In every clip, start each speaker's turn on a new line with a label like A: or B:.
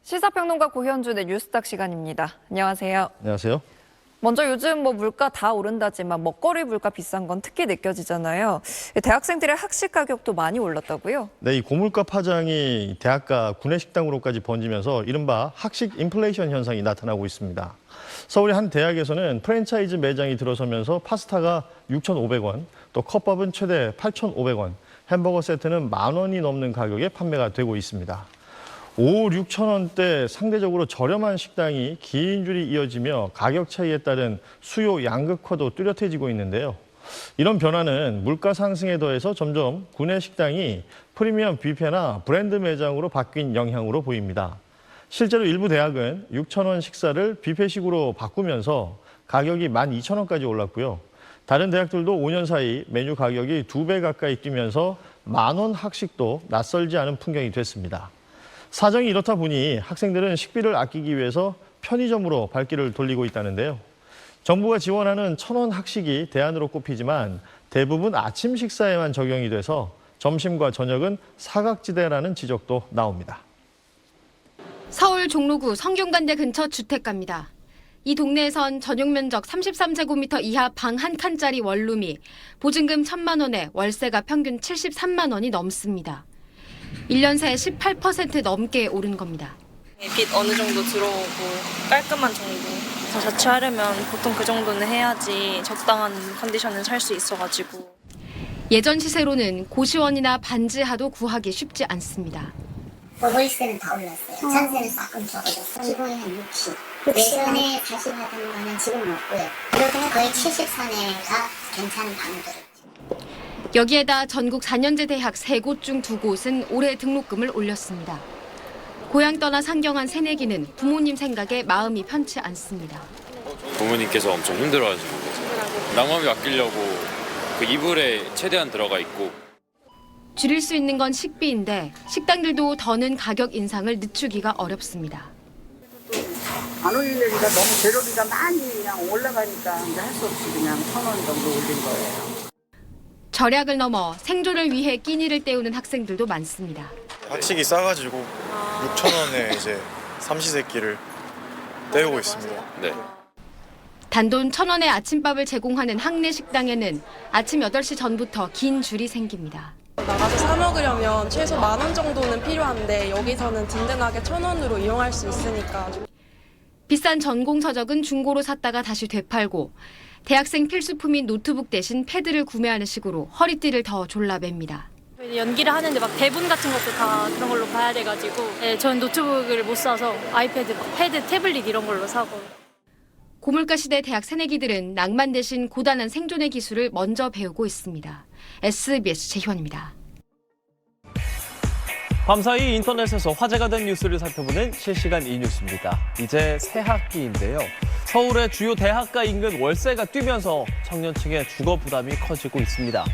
A: 시사평론가 고현준의 뉴스닥 시간입니다. 안녕하세요.
B: 안녕하세요.
A: 먼저 요즘 물가 다 오른다지만 먹거리 물가 비싼 건 특히 느껴지잖아요. 대학생들의 학식 가격도 많이 올랐다고요?
B: 네, 이 고물가 파장이 대학가 구내식당으로까지 번지면서 이른바 학식 인플레이션 현상이 나타나고 있습니다. 서울의 한 대학에서는 프랜차이즈 매장이 들어서면서 파스타가 6,500원, 또 컵밥은 최대 8,500원, 햄버거 세트는 10,000원이 넘는 가격에 판매가 되고 있습니다. 5, 6천 원대 상대적으로 저렴한 식당이 긴 줄이 이어지며 가격 차이에 따른 수요 양극화도 뚜렷해지고 있는데요. 이런 변화는 물가 상승에 더해서 점점 구내 식당이 프리미엄 뷔페나 브랜드 매장으로 바뀐 영향으로 보입니다. 실제로 일부 대학은 6천 원 식사를 뷔페식으로 바꾸면서 가격이 12,000원까지 올랐고요. 다른 대학들도 5년 사이 메뉴 가격이 2배 가까이 뛰면서 10,000원 학식도 낯설지 않은 풍경이 됐습니다. 사정이 이렇다 보니 학생들은 식비를 아끼기 위해서 편의점으로 발길을 돌리고 있다는데요. 정부가 지원하는 1,000원 학식이 대안으로 꼽히지만 대부분 아침 식사에만 적용이 돼서 점심과 저녁은 사각지대라는 지적도 나옵니다.
C: 서울 종로구 성균관대 근처 주택가입니다. 이 동네에선 전용 면적 33제곱미터 이하 방 한 칸짜리 원룸이 보증금 1,000만 원에 월세가 평균 73만 원이 넘습니다. 1년 새 18% 넘게 오른 겁니다.
D: 빚 어느 정도 들어오고 깔끔한 정도. 더 자취하려면 보통 그 정도는 해야지 적당한 컨디션을 살 수 있어가지고.
C: 예전 시세로는 고시원이나 반지하도 구하기 쉽지 않습니다.
E: 월세는 다 올랐어요. 전세는 조금 적어졌어요. 기본이 한 60. 예전에 40 하던 거는 지금은 없고요. 그러면 거의 70선에가 괜찮은 방들.
C: 여기에다 전국 4년제 대학 3곳 중 2곳은 올해 등록금을 올렸습니다. 고향 떠나 상경한 새내기는 부모님 생각에 마음이 편치 않습니다.
F: 부모님께서 엄청 힘들어하시고 낭만비 아끼려고 그 이불에 최대한 들어가 있고.
C: 줄일 수 있는 건 식비인데 식당들도 더는 가격 인상을 늦추기가 어렵습니다.
G: 안 올리려니까 너무 재료비가 많이 그냥 올라가니까 할 수 없이 그냥 1,000원 정도 올린 거예요.
C: 절약을 넘어 생존을 위해 끼니를 때우는 학생들도 많습니다.
H: 학식이 싸가지고 6,000원에 이제 삼시세끼를 때우고 있습니다.
F: 네.
C: 단돈 1,000원의 아침밥을 제공하는 학내 식당에는 아침 8시 전부터 긴 줄이 생깁니다.
I: 나가서 사 먹으려면 최소 10,000원 정도는 필요한데 여기서는 든든하게 1,000원으로 이용할 수 있으니까.
C: 비싼 전공서적은 중고로 샀다가 다시 되팔고 대학생 필수품인 노트북 대신 패드를 구매하는 식으로 허리띠를 더 졸라맵니다.
D: 연기를 하는데 막 대본 같은 것도 다 그런 걸로 봐야 돼가지고 저는 노트북을 못 사서 아이패드, 패드, 태블릿 이런 걸로 사고.
C: 고물가 시대 대학 새내기들은 낭만 대신 고단한 생존의 기술을 먼저 배우고 있습니다. SBS 최희원입니다.
J: 밤사이 인터넷에서 화제가 된 뉴스를 살펴보는 실시간 이뉴스입니다. 이제 새 학기인데요. 서울의 주요 대학가 인근 월세가 뛰면서 청년층의 주거 부담이 커지고 있습니다.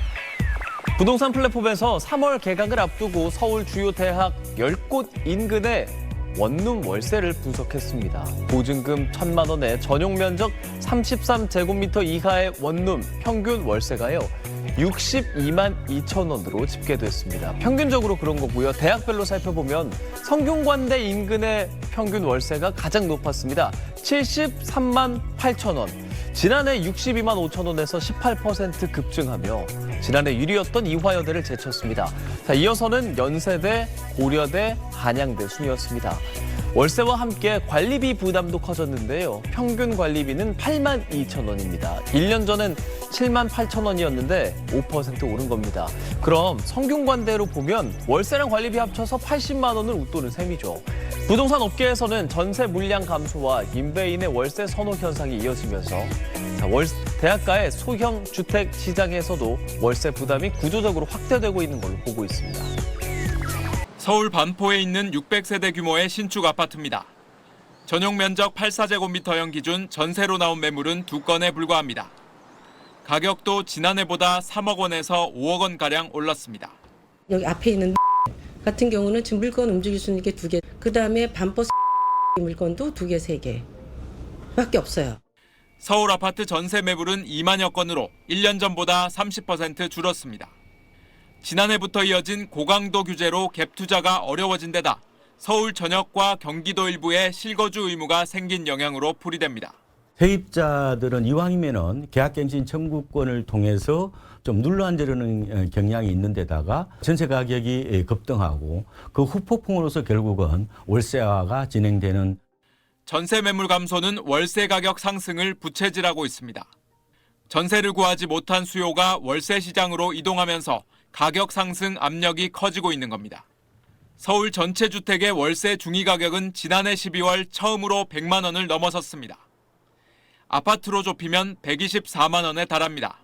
J: 부동산 플랫폼에서 3월 개강을 앞두고 서울 주요 대학 10곳 인근의 원룸 월세를 분석했습니다. 보증금 1,000만 원에 전용 면적 33제곱미터 이하의 원룸 평균 월세가요. 62만 2천 원으로 집계됐습니다. 평균적으로 그런 거고요. 대학별로 살펴보면 성균관대 인근의 평균 월세가 가장 높았습니다. 73만 8천 원. 지난해 62만 5천 원에서 18% 급증하며 지난해 1위였던 이화여대를 제쳤습니다. 자, 이어서는 연세대, 고려대, 한양대 순이었습니다. 월세와 함께 관리비 부담도 커졌는데요. 평균 관리비는 8만 2천 원입니다. 1년 전엔 7만 8천 원이었는데 5% 오른 겁니다. 그럼 성균관대로 보면 월세랑 관리비 합쳐서 80만 원을 웃도는 셈이죠. 부동산 업계에서는 전세 물량 감소와 임대인의 월세 선호 현상이 이어지면서 대학가의 소형 주택 시장에서도 월세 부담이 구조적으로 확대되고 있는 걸로 보고 있습니다.
K: 서울 반포에 있는 600세대 규모의 신축 아파트입니다. 전용 면적 84제곱미터형 기준 전세로 나온 매물은 2건에 불과합니다. 가격도 지난해보다 3억 원에서 5억 원가량 올랐습니다.
L: 여기 앞에 있는 같은 경우는 지금 물건 움직일 수 있는 게 2개. 그다음에 반포 물건도 2개, 3개 밖에 없어요.
K: 서울 아파트 전세 매물은 2만여 건으로 1년 전보다 30% 줄었습니다. 지난해부터 이어진 고강도 규제로 갭 투자가 어려워진 데다 서울 전역과 경기도 일부에 실거주 의무가 생긴 영향으로 풀이됩니다.
M: 세입자들은 이왕이면은 계약갱신 청구권을 통해서 좀 눌러앉으려는 경향이 있는 데다가 전세 가격이 급등하고 그 후폭풍으로서 결국은 월세화가 진행되는
K: 전세 매물 감소는 월세 가격 상승을 부채질하고 있습니다. 전세를 구하지 못한 수요가 월세 시장으로 이동하면서 가격 상승 압력이 커지고 있는 겁니다. 서울 전체 주택의 월세 중위 가격은 지난해 12월 처음으로 100만 원을 넘어섰습니다. 아파트로 좁히면 124만 원에 달합니다.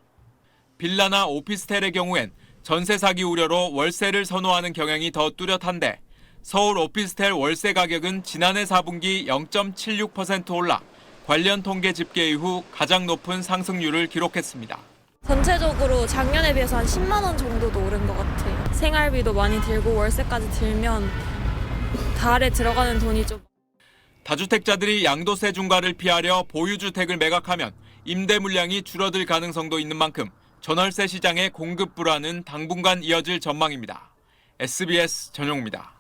K: 빌라나 오피스텔의 경우엔 전세 사기 우려로 월세를 선호하는 경향이 더 뚜렷한데 서울 오피스텔 월세 가격은 지난해 4분기 0.76% 올라 관련 통계 집계 이후 가장 높은 상승률을 기록했습니다.
N: 전체적으로 작년에 비해서 한 10만 원 정도도 오른 것 같아요. 생활비도 많이 들고 월세까지 들면 달에 들어가는 돈이 좀.
K: 다주택자들이 양도세 중과를 피하려 보유주택을 매각하면 임대 물량이 줄어들 가능성도 있는 만큼 전월세 시장의 공급 불안은 당분간 이어질 전망입니다. SBS 전용입니다.